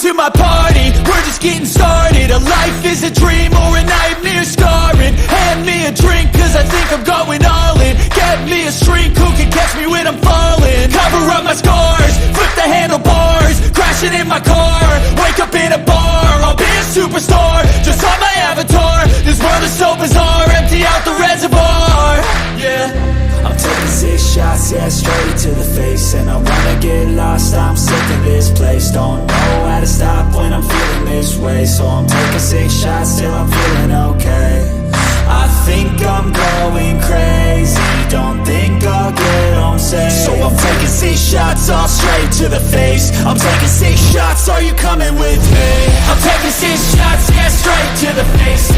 to my party, we're just getting started. A life is a dream or a nightmare scarring. Hand me a drink cause I think I'm going all in. Get me a shrink who can catch me when I'm falling. Cover up my scars, flip the handlebars, crashing in my car, wake up in a bar. I'll be a superstar, just on my avatar. This world is so bizarre, empty out the reservoir. Yeah, I'm taking 6 shots, yeah, straight to the face. And I wanna get lost, I'm sick of this place. Don't know how to stop when I'm feeling this way. So I'm taking 6 shots till I'm feeling okay. I think I'm going crazy, don't think I'll get home safe. So I'm taking 6 shots, all straight to the face. I'm taking 6 shots, are you coming with me? I'm taking 6 shots, yeah, straight to the face.